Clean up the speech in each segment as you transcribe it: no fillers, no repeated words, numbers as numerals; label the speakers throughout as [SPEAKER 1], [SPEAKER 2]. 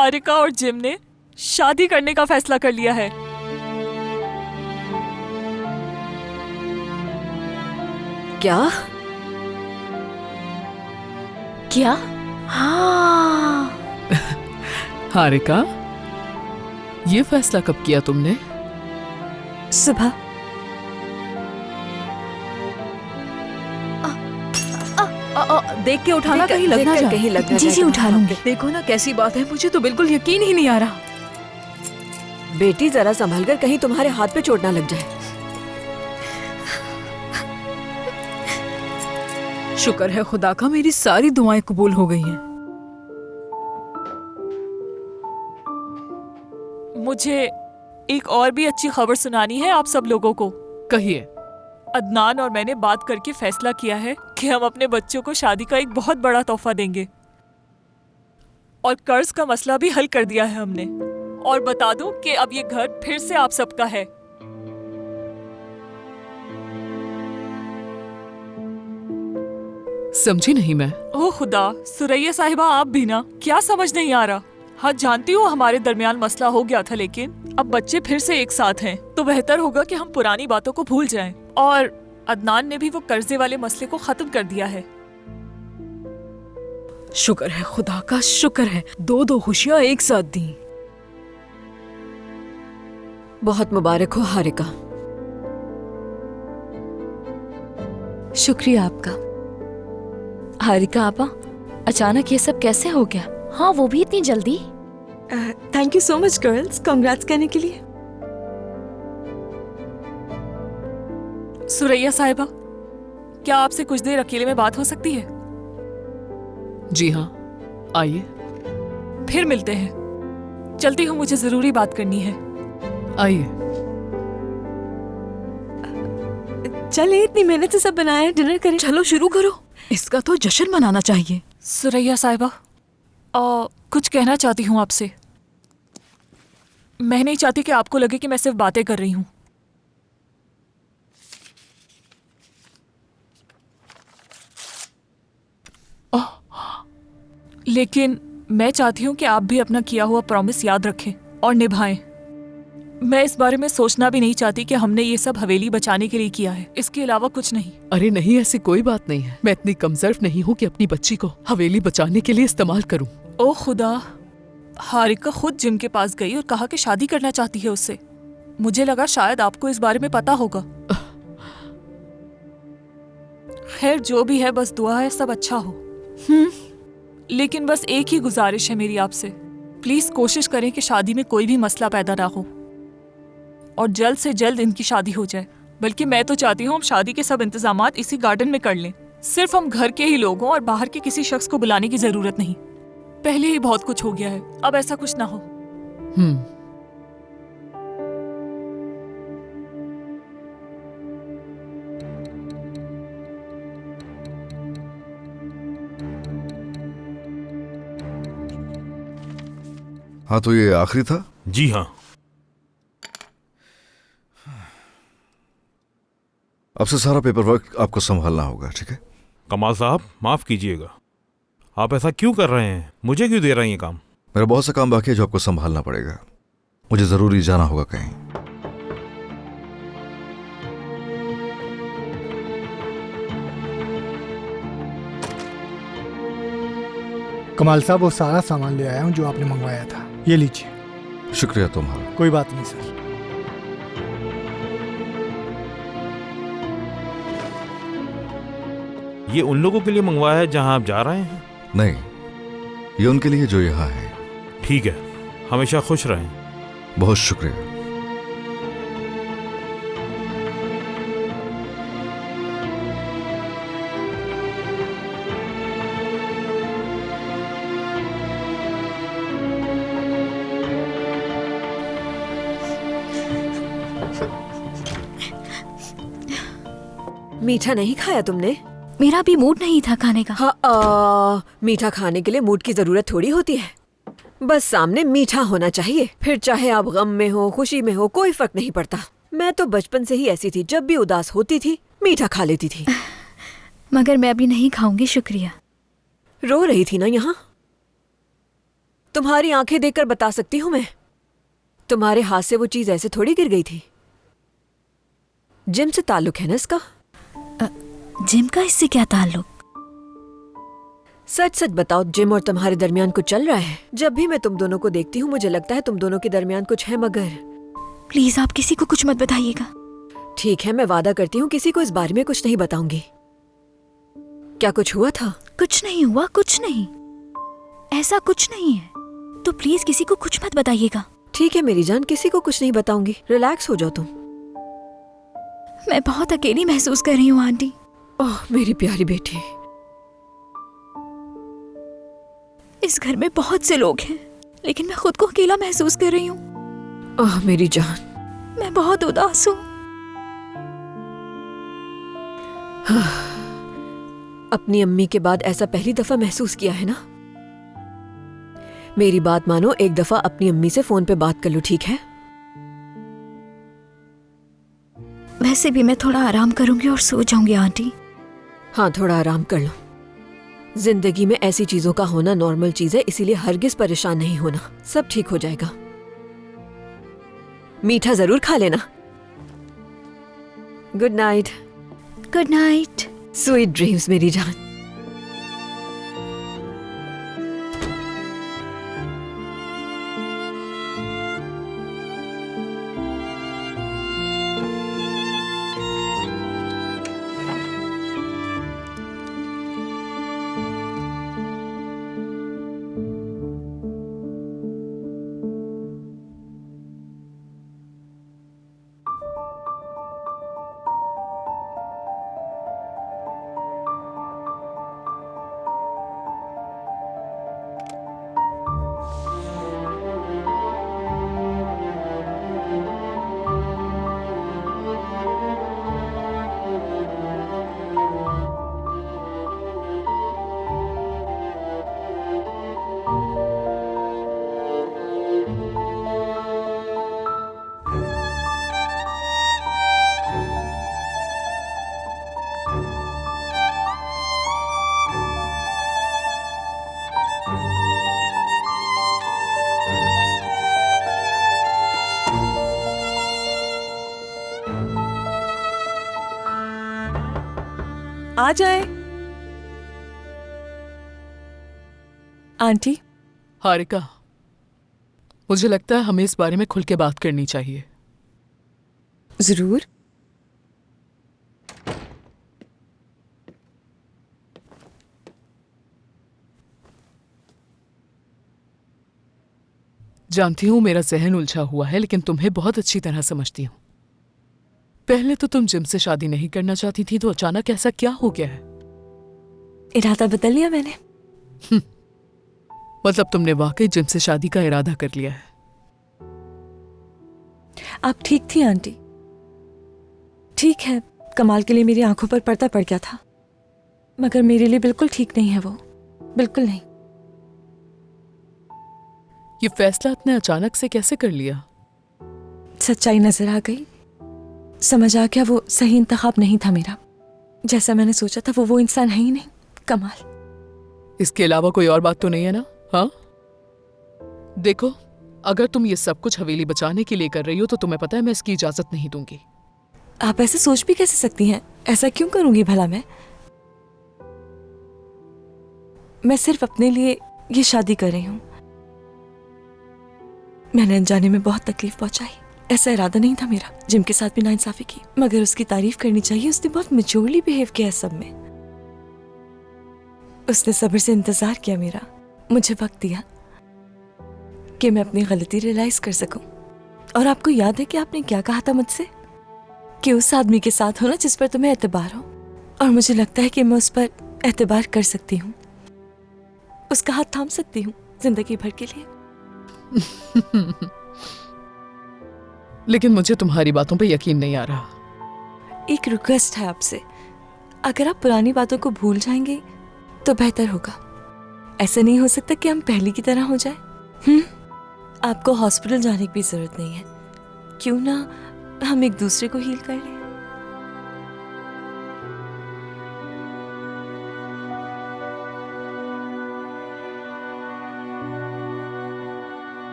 [SPEAKER 1] हारिका और जिम ने शादी करने का फैसला कर लिया है।
[SPEAKER 2] क्या?
[SPEAKER 3] क्या? हाँ।
[SPEAKER 4] हारिका, ये फैसला कब किया तुमने?
[SPEAKER 2] सुबह।
[SPEAKER 3] देख के उठाना, कहीं लग ना जाए।
[SPEAKER 2] कहीं लग ना
[SPEAKER 3] जी
[SPEAKER 2] जाए।
[SPEAKER 3] उठा लूंगी।
[SPEAKER 5] देखो ना कैसी बात है, मुझे तो बिल्कुल यकीन ही नहीं आ रहा।
[SPEAKER 2] बेटी जरा संभल कर, कहीं तुम्हारे हाथ पे चोट ना लग जाए।
[SPEAKER 5] शुक्र है खुदा का, मेरी सारी दुआएं कबूल हो गई हैं।
[SPEAKER 1] मुझे एक और भी अच्छी खबर सुनानी है आप सब लोगों को।
[SPEAKER 4] कहिए।
[SPEAKER 1] अदनान और मैंने बात करके फैसला किया है कि हम अपने बच्चों को शादी का एक बहुत बड़ा तोहफा देंगे, और कर्ज का मसला भी हल कर दिया है हमने। और बता दूं कि अब ये घर फिर से आप सबका है।
[SPEAKER 4] समझी नहीं मैं।
[SPEAKER 1] ओह खुदा, सुरैया साहिबा आप भी ना, क्या समझ नहीं आ रहा। हाँ जानती हूँ हमारे दरमियान मसला हो गया था, लेकिन अब बच्चे फिर से एक साथ हैं, तो बेहतर होगा कि हम पुरानी बातों को भूल जाएं। और अदनान ने भी वो कर्जे वाले मसले को खत्म कर दिया है।
[SPEAKER 5] शुक्र है खुदा का, शुक्र है। दो खुशियां एक साथ दी।
[SPEAKER 2] बहुत मुबारक हो हारिका।
[SPEAKER 3] शुक्रिया आपका। हारिका आपा, अचानक ये सब कैसे हो गया? हाँ, वो भी इतनी जल्दी?
[SPEAKER 6] Thank you so much girls, congrats कहने के लिए।
[SPEAKER 1] सुरैया साहिबा, क्या आपसे कुछ देर अकेले में बात हो सकती है?
[SPEAKER 4] जी हाँ, आइए।
[SPEAKER 1] फिर मिलते हैं। चलती हूँ, मुझे जरूरी बात करनी है।
[SPEAKER 4] आइए।
[SPEAKER 6] चले, इतनी मेहनत से सब बनाया है, डिनर करें।
[SPEAKER 5] चलो शुरू करो, इसका तो जश्न मनाना चाहिए।
[SPEAKER 1] सुरैया साहिबा, कुछ कहना चाहती हूँ आपसे। मैं नहीं चाहती कि आपको लगे कि मैं सिर्फ बातें कर रही हूँ। लेकिन मैं चाहती हूँ कि आप भी अपना किया हुआ प्रॉमिस याद रखें और निभाएं। मैं इस बारे में सोचना भी नहीं चाहती कि हमने ये सब हवेली बचाने के लिए किया है, इसके अलावा कुछ नहीं।
[SPEAKER 4] अरे नहीं, ऐसी कोई बात नहीं है। मैं इतनी कमजोर नहीं हूँ कि अपनी बच्ची को हवेली बचाने के लिए इस्तेमाल करूँ।
[SPEAKER 1] ओ खुदा, हारिका खुद जिम के पास गई और कहा कि शादी करना चाहती है उससे। मुझे लगा शायद आपको इस बारे में पता होगा। खैर जो भी है, बस दुआ है सब अच्छा हो। लेकिन बस एक ही गुजारिश है मेरी आपसे, प्लीज कोशिश करें कि शादी में कोई भी मसला पैदा ना हो और जल्द से जल्द इनकी शादी हो जाए। बल्कि मैं तो चाहती हूँ हम शादी के सब इंतजामात इसी गार्डन में कर लें। सिर्फ हम घर के ही लोगों और बाहर के किसी शख्स को बुलाने की जरूरत नहीं। पहले ही बहुत कुछ हो गया है, अब ऐसा कुछ ना हो।
[SPEAKER 7] हाँ, तो ये आखिरी था?
[SPEAKER 8] जी हाँ।
[SPEAKER 7] अब से सारा पेपर वर्क आपको संभालना होगा, ठीक है?
[SPEAKER 8] कमाल साहब, माफ कीजिएगा, आप ऐसा क्यों कर रहे हैं? मुझे क्यों दे रहे हैं ये काम?
[SPEAKER 7] मेरा बहुत सा काम बाकी है जो आपको संभालना पड़ेगा। मुझे जरूरी जाना होगा कहीं।
[SPEAKER 9] कमाल साहब, वो सारा सामान ले आया हूँ जो आपने मंगवाया था, ये लीजिए।
[SPEAKER 7] शुक्रिया तुम्हारा।
[SPEAKER 9] कोई बात नहीं सर।
[SPEAKER 8] ये उन लोगों के लिए मंगवाया है जहां आप जा रहे हैं?
[SPEAKER 7] नहीं, ये उनके लिए जो यहाँ है।
[SPEAKER 8] ठीक है, हमेशा खुश रहें।
[SPEAKER 7] बहुत शुक्रिया।
[SPEAKER 2] मीठा नहीं खाया तुमने?
[SPEAKER 3] मेरा भी मूड नहीं था खाने का।
[SPEAKER 2] हाँ, मीठा खाने के लिए मूड की जरूरत थोड़ी होती है। बस सामने मीठा होना चाहिए, फिर चाहे आप गम में हो खुशी में हो, कोई फर्क नहीं पड़ता। मैं तो बचपन से ही ऐसी थी, जब भी उदास होती थी मीठा खा लेती थी।
[SPEAKER 3] मगर मैं अभी नहीं खाऊंगी, शुक्रिया।
[SPEAKER 2] रो रही थी ना यहाँ? तुम्हारी आंखें देखकर बता सकती हूँ मैं। तुम्हारे हाथ से वो चीज ऐसे थोड़ी गिर गई थी। जिम से ताल्लुक है ना इसका?
[SPEAKER 3] जिम का इससे क्या ताल्लुक?
[SPEAKER 2] सच सच बताओ, जिम और तुम्हारे दरमियान कुछ चल रहा है? जब भी मैं तुम दोनों को देखती हूँ मुझे लगता है तुम दोनों के दरमियान कुछ है, मगर
[SPEAKER 3] प्लीज आप किसी को कुछ मत बताइएगा।
[SPEAKER 2] ठीक है, मैं वादा करती हूँ किसी को इस बारे में कुछ नहीं बताऊंगी। क्या कुछ हुआ था?
[SPEAKER 3] कुछ नहीं हुआ, कुछ नहीं, ऐसा कुछ नहीं है, तो प्लीज किसी को कुछ मत बताइएगा।
[SPEAKER 2] ठीक है मेरी जान, किसी को कुछ नहीं बताऊंगी। रिलैक्स हो जाओ तुम।
[SPEAKER 3] मैं बहुत अकेली महसूस कर रही हूँ आंटी।
[SPEAKER 2] ओह मेरी प्यारी बेटी।
[SPEAKER 3] इस घर में बहुत से लोग हैं, लेकिन मैं खुद को अकेला महसूस कर रही हूँ।
[SPEAKER 2] ओह मेरी जान।
[SPEAKER 3] मैं बहुत उदास हूँ।
[SPEAKER 2] अपनी अम्मी के बाद ऐसा पहली दफा महसूस किया है ना? मेरी बात मानो, एक दफा अपनी अम्मी से फोन पे बात कर लो, ठीक है?
[SPEAKER 3] वैसे भी मैं थोड़ा आराम करूंगी और सो जाऊंगी आंटी।
[SPEAKER 2] हाँ, थोड़ा आराम कर लो। जिंदगी में ऐसी चीजों का होना नॉर्मल चीज है, इसीलिए हरगिज परेशान नहीं होना। सब ठीक हो जाएगा। मीठा जरूर खा लेना। Good night.
[SPEAKER 3] Good night.
[SPEAKER 2] Sweet dreams मेरी जान।
[SPEAKER 6] आ जाए आंटी।
[SPEAKER 4] हारिका, मुझे लगता है हमें इस बारे में खुल के बात करनी चाहिए।
[SPEAKER 6] जरूर।
[SPEAKER 4] जानती हूँ मेरा जहन उलझा हुआ है, लेकिन तुम्हें बहुत अच्छी तरह समझती हूँ। पहले तो तुम जिम से शादी नहीं करना चाहती थी, तो अचानक ऐसा क्या हो गया है?
[SPEAKER 6] इरादा बदल लिया मैंने।
[SPEAKER 4] मतलब तुमने वाकई जिम से शादी का इरादा कर लिया है?
[SPEAKER 6] आप ठीक थी आंटी। ठीक है, कमाल के लिए मेरी आंखों पर पर्दा पड़ गया था, मगर मेरे लिए बिल्कुल ठीक नहीं है वो, बिल्कुल नहीं।
[SPEAKER 4] ये फैसला इतने अचानक से कैसे कर लिया?
[SPEAKER 6] सच्चाई नजर आ गई, समझ आ गया वो सही इंतखाब नहीं था मेरा। जैसा मैंने सोचा था वो इंसान है ही नहीं। कमाल।
[SPEAKER 4] इसके अलावा कोई और बात तो नहीं है ना? हाँ, देखो, अगर तुम ये सब कुछ हवेली बचाने के लिए कर रही हो तो तुम्हें पता है मैं इसकी इजाजत नहीं दूंगी।
[SPEAKER 6] आप ऐसे सोच भी कैसे सकती हैं? ऐसा क्यों करूंगी भला मैं सिर्फ अपने लिए ये शादी कर रही हूं। मैंने अनजाने में बहुत तकलीफ पहुंचाई, ऐसा इरादा नहीं था मेरा। जिम के साथ भी नाइंसाफी की, मगर उसकी तारीफ करनी चाहिए, उसने बहुत मैच्योरली बिहेव किया सब में। उसने सब्र से इंतजार किया मेरा, मुझे वक्त दिया कि मैं अपनी गलती रियलाइज कर सकूं। और आपको याद है कि आपने क्या कहा था मुझसे? कि उस आदमी के साथ हो ना जिस पर तुम्हें एतबार हो, और मुझे लगता है कि मैं उस पर एतबार कर सकती हूँ, उसका हाथ थाम सकती हूँ जिंदगी भर के लिए।
[SPEAKER 4] लेकिन मुझे तुम्हारी बातों पे यकीन नहीं आ रहा।
[SPEAKER 6] एक रिक्वेस्ट है आपसे, अगर आप पुरानी बातों को भूल जाएंगे तो बेहतर होगा। ऐसा नहीं हो सकता कि हम पहले की तरह हो जाए। आपको हॉस्पिटल जाने की भी जरूरत नहीं है, क्यों ना हम एक दूसरे को हील कर लें।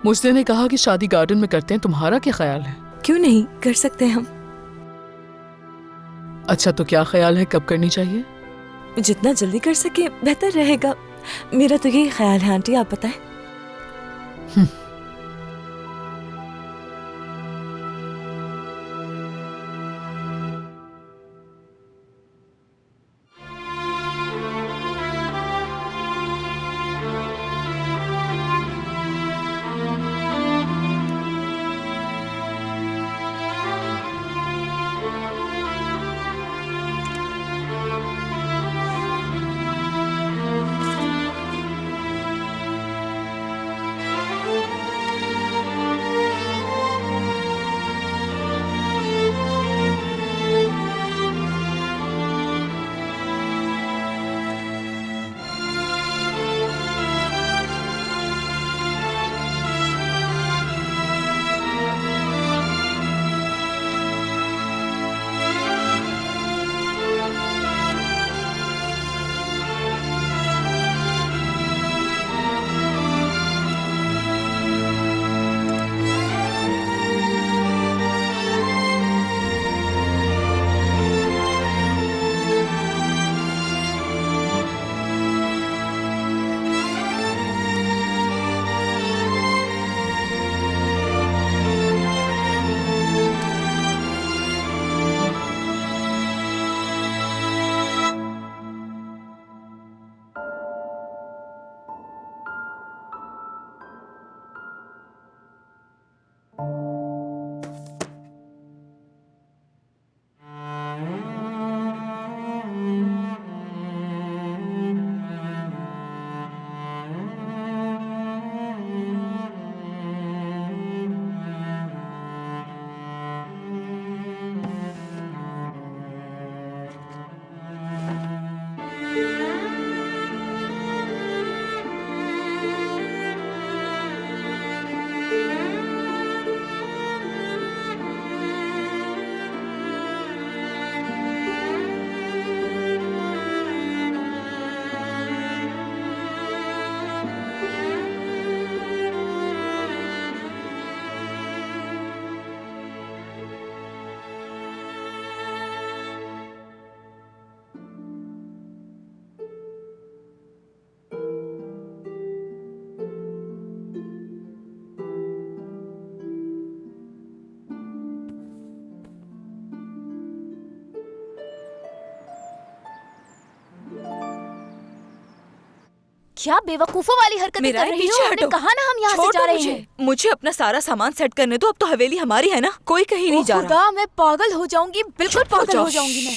[SPEAKER 4] मुझसे ने कहा कि शादी गार्डन में करते हैं, तुम्हारा क्या ख्याल है?
[SPEAKER 6] क्यों नहीं कर सकते हम?
[SPEAKER 4] अच्छा, तो क्या ख्याल है, कब करनी चाहिए?
[SPEAKER 6] जितना जल्दी कर सके बेहतर रहेगा। मेरा तो यही ख्याल है आंटी, आप बताएं।
[SPEAKER 3] क्या बेवकूफों वाली हरकतें कर रही हो? हमने कहा ना हम यहाँ से जा रहे हैं।
[SPEAKER 6] मुझे अपना सारा सामान सेट करने दो। अब तो हवेली हमारी है ना, कोई कहीं नहीं जा रहा।
[SPEAKER 3] खुदा, मैं पागल हो जाऊंगी, बिल्कुल पागल हो जाऊंगी मैं।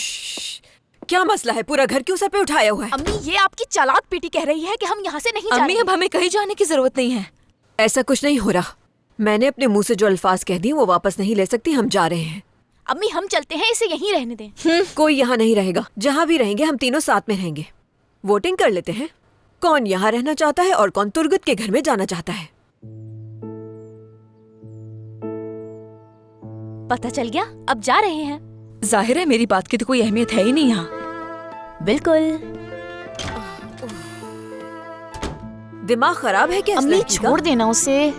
[SPEAKER 2] क्या मसला है? पूरा घर क्यों सर पे उठाया हुआ है?
[SPEAKER 3] अम्मी, ये आपकी चालाक बेटी कह रही है कि हम यहाँ से नहीं जा रहे।
[SPEAKER 6] अम्मी, अब हमें कहीं जाने की जरूरत नहीं है।
[SPEAKER 2] ऐसा कुछ नहीं हो रहा। मैंने अपने मुंह से जो अल्फाज कह दिए वो वापस नहीं ले सकती। हम जा रहे हैं।
[SPEAKER 3] अम्मी, हम चलते हैं, इसे यहीं रहने दें।
[SPEAKER 2] कोई यहाँ नहीं रहेगा। जहाँ भी रहेंगे हम तीनों साथ में रहेंगे। वोटिंग कर लेते हैं, कौन यहाँ रहना चाहता है और कौन तुर्गत के घर में जाना चाहता है।
[SPEAKER 3] पता चल गया, अब जा रहे हैं।
[SPEAKER 6] जाहिर है मेरी बात की तो कोई अहमियत है ही नहीं यहाँ।
[SPEAKER 3] बिल्कुल।
[SPEAKER 2] दिमाग खराब है क्या?
[SPEAKER 3] अम्मी, छोड़ देना उसे।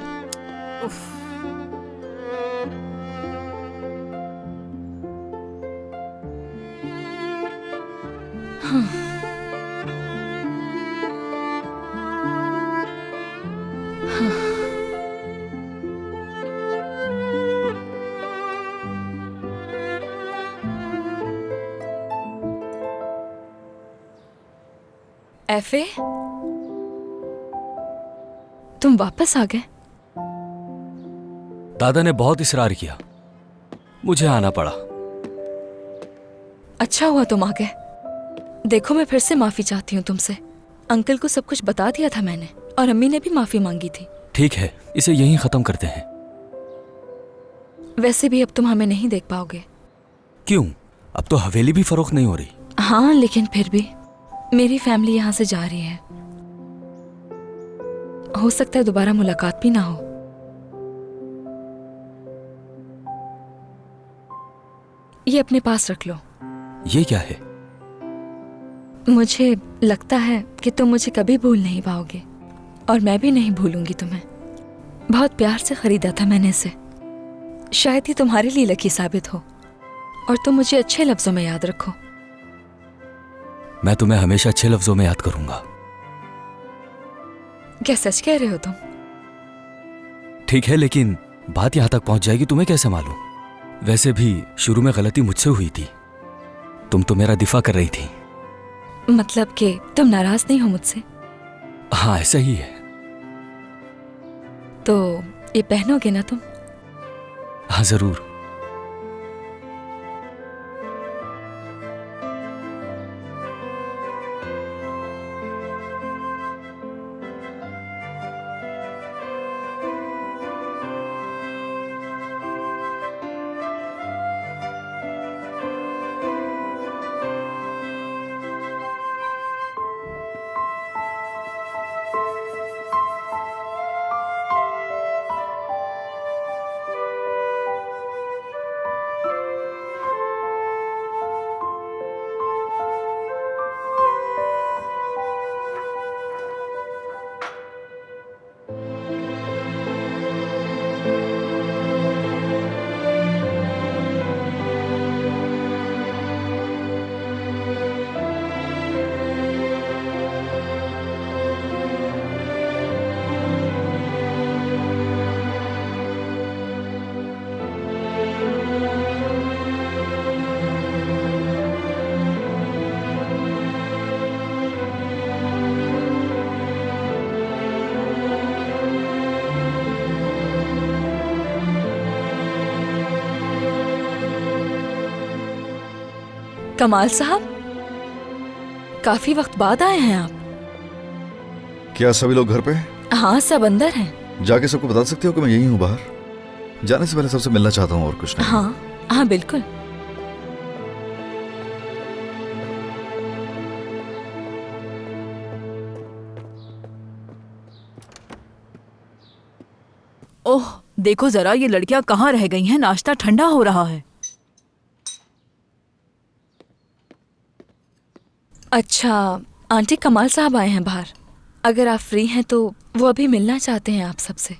[SPEAKER 6] एफे, तुम वापस आ गए?
[SPEAKER 10] दादा ने बहुत इशरार किया, मुझे आना पड़ा।
[SPEAKER 6] अच्छा हुआ तुम आ गए। देखो, मैं फिर से माफी चाहती हूँ तुमसे। अंकल को सब कुछ बता दिया था मैंने, और अम्मी ने भी माफी मांगी थी।
[SPEAKER 10] ठीक है, इसे यहीं खत्म करते हैं।
[SPEAKER 6] वैसे भी अब तुम हमें नहीं देख पाओगे।
[SPEAKER 10] क्यों? अब तो हवेली भी फरोख्त नहीं हो रही।
[SPEAKER 6] हाँ, लेकिन फिर भी मेरी फैमिली यहाँ से जा रही है। हो सकता है दोबारा मुलाकात भी ना हो। ये अपने पास रख लो।
[SPEAKER 10] ये क्या है?
[SPEAKER 6] मुझे लगता है कि तुम मुझे कभी भूल नहीं पाओगे, और मैं भी नहीं भूलूंगी तुम्हें।
[SPEAKER 3] बहुत प्यार से खरीदा था मैंने इसे। शायद ये तुम्हारे लिए लकी साबित हो और तुम मुझे अच्छे लफ्जों में याद रखो।
[SPEAKER 10] मैं तुम्हें हमेशा अच्छे लफ्जों में याद करूंगा।
[SPEAKER 3] क्या सच कह रहे हो तुम?
[SPEAKER 10] ठीक है, लेकिन बात यहां तक पहुंच जाएगी तुम्हें कैसे मालूम? वैसे भी शुरू में गलती मुझसे हुई थी। तुम तो मेरा दिफा कर रही थी।
[SPEAKER 3] मतलब कि तुम नाराज नहीं हो मुझसे?
[SPEAKER 10] हाँ, ऐसा ही है।
[SPEAKER 3] तो ये पहनोगे ना तुम?
[SPEAKER 10] हाँ, जरूर।
[SPEAKER 3] कमाल साहब, काफी वक्त बाद आए हैं आप।
[SPEAKER 7] क्या सभी लोग घर पे?
[SPEAKER 3] हाँ, सब अंदर हैं।
[SPEAKER 7] जाके सबको बता सकते हो कि मैं यही हूँ बाहर? जाने से पहले सबसे मिलना चाहता हूँ और कुछ नहीं।
[SPEAKER 3] हाँ हाँ, बिल्कुल।
[SPEAKER 5] ओह, देखो जरा ये लड़कियां कहाँ रह गई हैं। नाश्ता ठंडा हो रहा है।
[SPEAKER 3] अच्छा, आंटी कमाल साहब आए हैं बाहर। अगर आप फ्री हैं तो वो अभी मिलना चाहते हैं आप सबसे।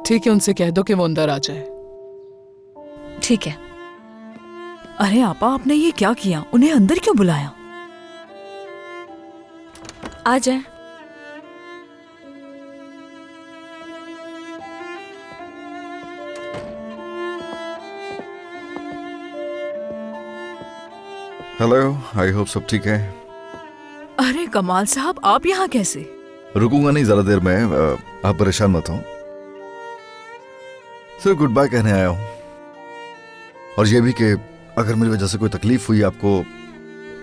[SPEAKER 4] ठीक है, उनसे कह दो कि वो अंदर आ जाए।
[SPEAKER 3] ठीक है।
[SPEAKER 5] अरे आपा, आपने ये क्या किया? उन्हें अंदर क्यों बुलाया?
[SPEAKER 3] आ जाए।
[SPEAKER 7] हेलो, आई होप सब ठीक है।
[SPEAKER 5] अरे कमाल साहब, आप यहाँ कैसे?
[SPEAKER 7] रुकूंगा नहीं ज्यादा देर में। आप परेशान मत हो। सिर्फ गुड बाय कहने आया हूँ, और ये भी कि अगर मेरी वजह से कोई तकलीफ हुई आपको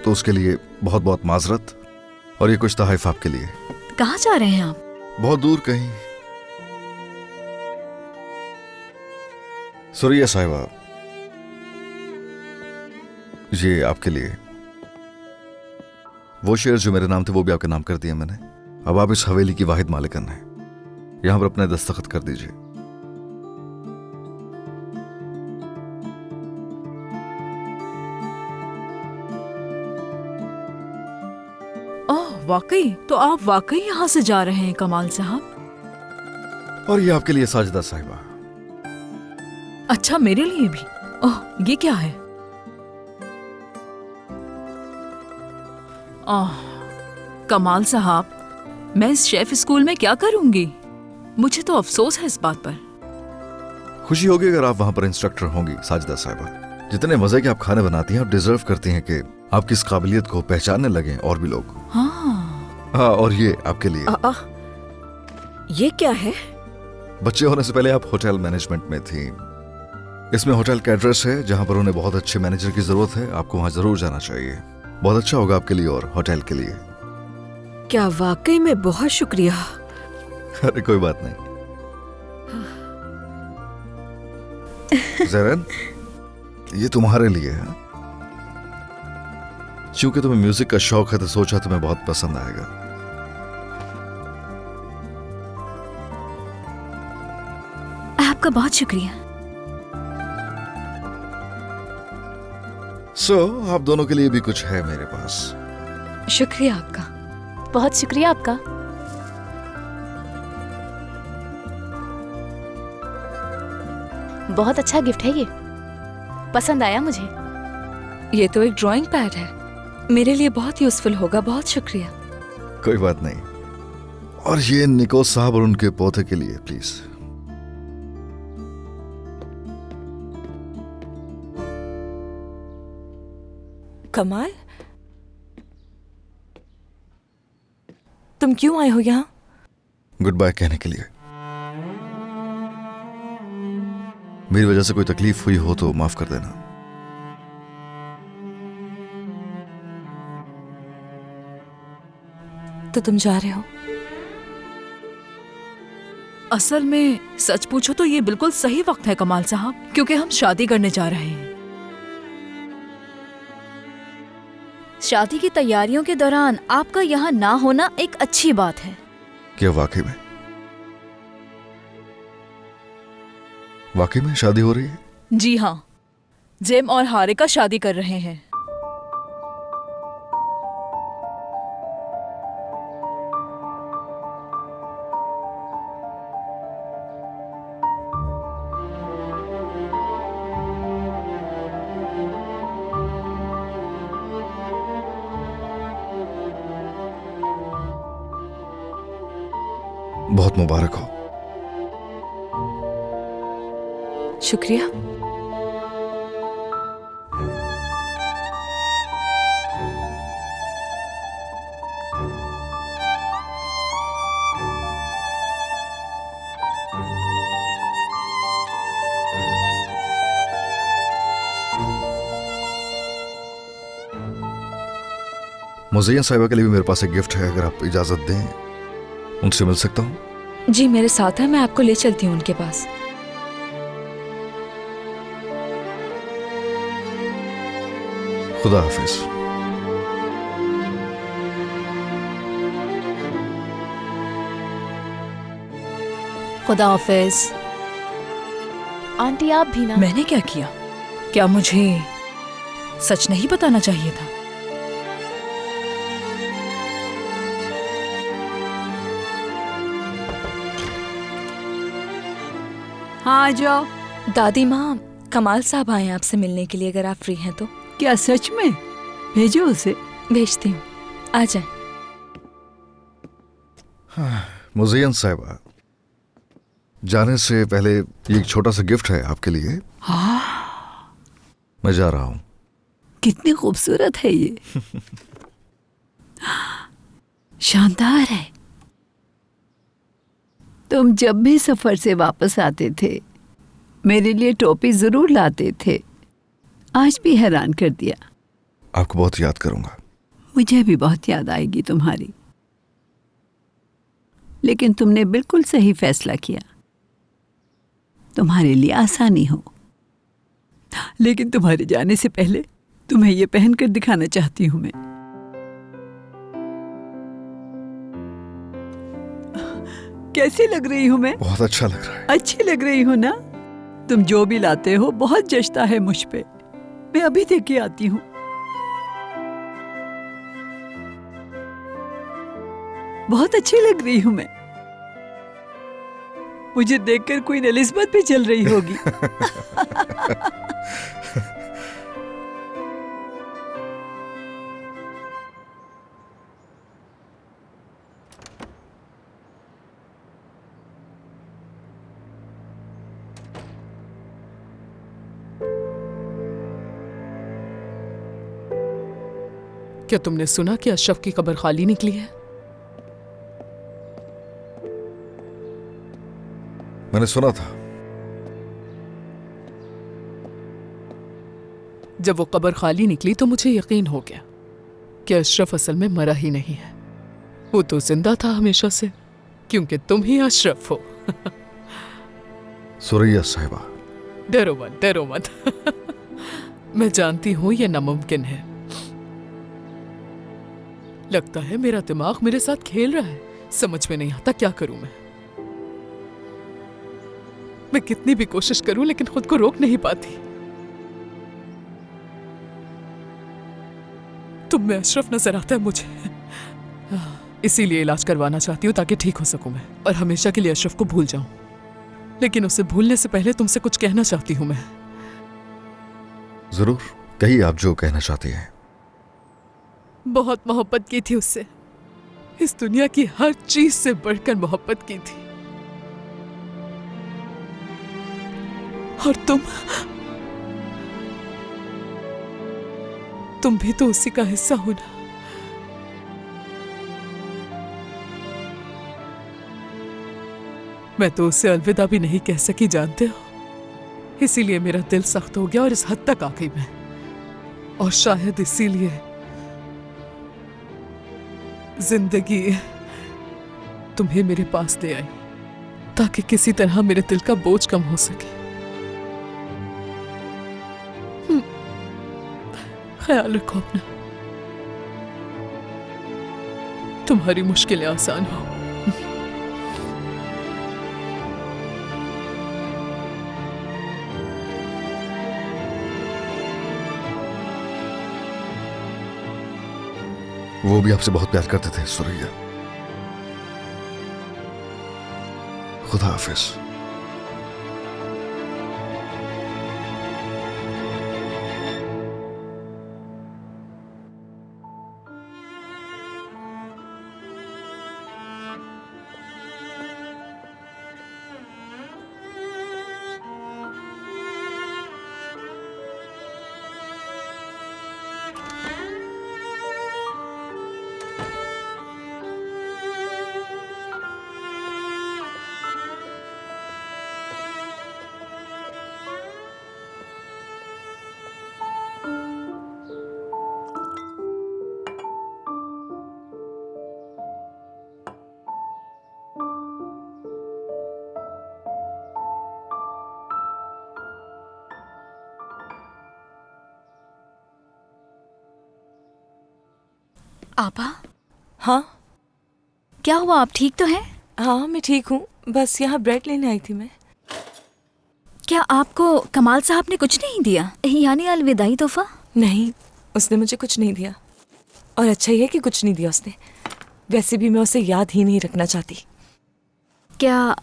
[SPEAKER 7] तो उसके लिए बहुत बहुत माजरत। और ये कुछ तहफ़ आपके लिए।
[SPEAKER 5] कहाँ जा रहे हैं आप?
[SPEAKER 7] बहुत दूर कहीं। सुरैया साहिबा, ये आपके लिए। वो शेयर जो मेरे नाम थे वो भी आपके नाम कर दिए मैंने। अब आप इस हवेली की वाहिद मालिकन हैं। यहां पर अपने दस्तखत कर दीजिए।
[SPEAKER 5] ओह, वाकई? तो आप वाकई यहाँ से जा रहे हैं कमाल साहब?
[SPEAKER 7] और ये आपके लिए साजिदा साहिबा।
[SPEAKER 5] अच्छा, मेरे लिए भी? ओह, ये क्या है? कमाल साहब, मैं इस शेफ स्कूल में क्या करूंगी? मुझे तो अफसोस है इस बात पर।
[SPEAKER 7] खुशी होगी अगर आप वहां पर इंस्ट्रक्टर होंगी साजिदा साहिबा। जितने मजे के आप खाने बनाती हैं, आप डिजर्व करती हैं कि आपकी इस काबिलियत को पहचानने लगे और भी लोग। हाँ, और ये आपके लिए।
[SPEAKER 2] ये क्या है?
[SPEAKER 7] बच्चे होने से पहले आप होटल मैनेजमेंट में थी। इसमें होटल का एड्रेस है जहां पर उन्हें बहुत अच्छे मैनेजर की जरूरत है। आपको वहां जरूर जाना चाहिए। बहुत अच्छा होगा आपके लिए और होटल के लिए।
[SPEAKER 2] क्या वाकई में? बहुत शुक्रिया।
[SPEAKER 7] अरे कोई बात नहीं। ज़रन, ये तुम्हारे लिए है। क्योंकि तुम्हें म्यूजिक का शौक है तो सोचा तुम्हें बहुत पसंद आएगा।
[SPEAKER 5] आपका बहुत शुक्रिया।
[SPEAKER 7] आप दोनों के लिए भी कुछ है मेरे पास।
[SPEAKER 3] शुक्रिया आपका।
[SPEAKER 11] बहुत शुक्रिया आपका। बहुत अच्छा गिफ्ट है ये, पसंद आया मुझे।
[SPEAKER 3] ये तो एक ड्राइंग पैड है, मेरे लिए बहुत यूजफुल होगा। बहुत शुक्रिया।
[SPEAKER 7] कोई बात नहीं। और ये निको साहब और उनके पोते के लिए प्लीज।
[SPEAKER 6] कमाल, तुम क्यों आए हो यहाँ?
[SPEAKER 7] गुड बाय कहने के लिए। मेरी वजह से कोई तकलीफ हुई हो तो माफ कर देना।
[SPEAKER 6] तो तुम जा रहे हो?
[SPEAKER 5] असल में सच पूछो तो ये बिल्कुल सही वक्त है कमाल साहब, क्योंकि हम शादी करने जा रहे हैं।
[SPEAKER 11] शादी की तैयारियों के दौरान आपका यहाँ ना होना एक अच्छी बात है।
[SPEAKER 7] क्या वाकई में शादी हो रही है?
[SPEAKER 5] जी हाँ, जेम और हारिका शादी कर रहे हैं।
[SPEAKER 7] बहुत मुबारक हो।
[SPEAKER 6] शुक्रिया।
[SPEAKER 7] मुज़ैयन साहिबा के लिए भी मेरे पास एक गिफ्ट है, अगर आप इजाजत दें उनसे मिल सकता हूँ?
[SPEAKER 3] जी मेरे साथ है, मैं आपको ले चलती हूँ उनके पास।
[SPEAKER 7] खुदा हाफिज।
[SPEAKER 5] खुदा हाफिज।
[SPEAKER 11] आंटी आप भी ना।
[SPEAKER 5] मैंने क्या किया? क्या मुझे सच नहीं बताना चाहिए था?
[SPEAKER 12] हाँ आ जाओ।
[SPEAKER 3] दादी माँ, कमाल साहब आए हैं आपसे मिलने के लिए, अगर आप फ्री हैं तो।
[SPEAKER 12] क्या सच में? भेजो उसे।
[SPEAKER 3] भेजती हूँ, आ जाए।
[SPEAKER 7] मुज़ैयन साहिबा, जाने से पहले ये एक छोटा सा गिफ्ट है आपके लिए।
[SPEAKER 12] हाँ,
[SPEAKER 7] मैं जा रहा हूँ।
[SPEAKER 12] कितनी खूबसूरत है ये। शानदार है। तुम जब भी सफर से वापस आते थे मेरे लिए टोपी जरूर लाते थे, आज भी हैरान कर दिया।
[SPEAKER 7] आपको बहुत याद करूंगा।
[SPEAKER 12] मुझे भी बहुत याद आएगी तुम्हारी, लेकिन तुमने बिल्कुल सही फैसला किया। तुम्हारे लिए आसानी हो, लेकिन तुम्हारे जाने से पहले तुम्हें ये पहनकर दिखाना चाहती हूं मैं। कैसी लग रही हूं मैं?
[SPEAKER 7] बहुत अच्छा लग रहा है।
[SPEAKER 12] अच्छी लग रही हूं ना? तुम जो भी लाते हो बहुत जचता है मुझ पे। मैं अभी देख के आती हूँ। बहुत अच्छी लग रही हूं मैं। मुझे देखकर क्वीन एलिजाबेथ भी चल रही होगी।
[SPEAKER 4] क्या तुमने सुना कि अशरफ की कब्र खाली निकली है?
[SPEAKER 7] मैंने सुना था।
[SPEAKER 4] जब वो कब्र खाली निकली तो मुझे यकीन हो गया कि अशरफ असल में मरा ही नहीं है, वो तो जिंदा था हमेशा से, क्योंकि तुम ही अशरफ हो।
[SPEAKER 7] सुरैया साहिबा,
[SPEAKER 4] डरो मत, डरो मत। मैं जानती हूं ये नामुमकिन है। लगता है मेरा दिमाग मेरे साथ खेल रहा है, समझ में नहीं आता क्या करूं मैं कितनी भी कोशिश करूं लेकिन खुद को रोक नहीं पाती। तुम में अशरफ नजर आता है मुझे, इसीलिए इलाज करवाना चाहती हूँ ताकि ठीक हो सकूं मैं और हमेशा के लिए अशरफ को भूल जाऊं। लेकिन उसे भूलने से पहले तुमसे कुछ कहना चाहती हूं मैं।
[SPEAKER 7] जरूर कहिए आप जो कहना चाहती हैं।
[SPEAKER 4] बहुत मोहब्बत की थी उससे, इस दुनिया की हर चीज से बढ़कर मोहब्बत की थी। और तुम भी तो उसी का हिस्सा हो ना। मैं तो उससे अलविदा भी नहीं कह सकी, जानते हो। इसीलिए मेरा दिल सख्त हो गया और इस हद तक आ गई मैं। और शायद इसीलिए जिंदगी तुम्हें मेरे पास ले आई, ताकि किसी तरह मेरे दिल का बोझ कम हो सके। ख्याल रखो अपना, तुम्हारी मुश्किलें आसान हो।
[SPEAKER 7] वो भी आपसे बहुत प्यार करते थे सुरैया। खुदा हाफिज।
[SPEAKER 11] आपा,
[SPEAKER 6] हाँ
[SPEAKER 11] क्या हुआ? आप ठीक तो हैं?
[SPEAKER 6] हाँ मैं ठीक हूँ, बस यहाँ ब्रेड लेने आई थी मैं।
[SPEAKER 11] क्या आपको कमाल साहब ने कुछ नहीं दिया, यानी अलविदाई तोहफा?
[SPEAKER 6] नहीं, उसने मुझे कुछ नहीं दिया। और अच्छा ही है कि कुछ नहीं दिया उसने। वैसे भी मैं उसे याद ही नहीं रखना चाहती।
[SPEAKER 11] क्या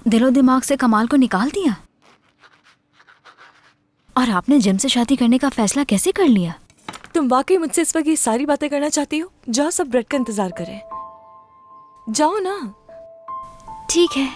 [SPEAKER 11] दिलो दिमाग से कमाल को निकाल दिया? और आपने जिम से शादी करने का फैसला कैसे कर लिया?
[SPEAKER 6] तुम वाकई मुझसे इस वक्त ये सारी बातें करना चाहती हो? जाओ, सब ब्रेड का इंतजार करें। जाओ ना।
[SPEAKER 11] ठीक है।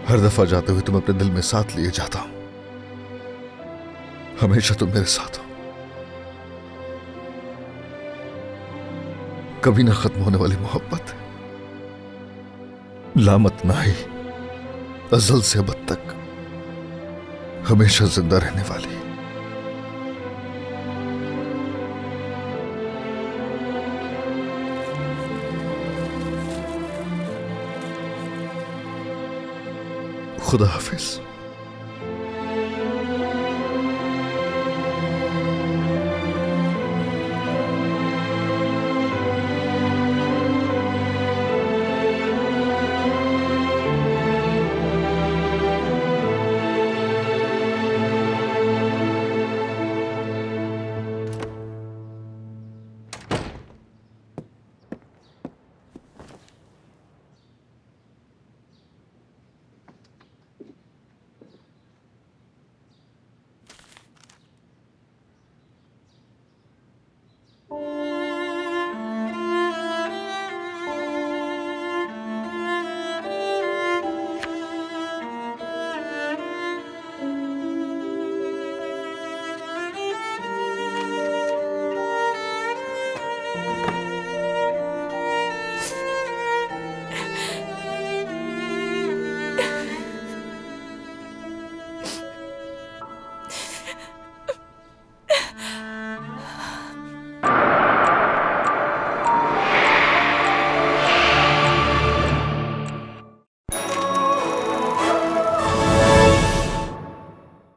[SPEAKER 7] हर दफा जाते हुए तुम अपने दिल में साथ लिए जाता हूं। हमेशा तुम मेरे साथ हो, कभी ना खत्म होने वाली मोहब्बत, लामत नाही, अजल से अब तक हमेशा जिंदा रहने वाली। खुदा हाफिज।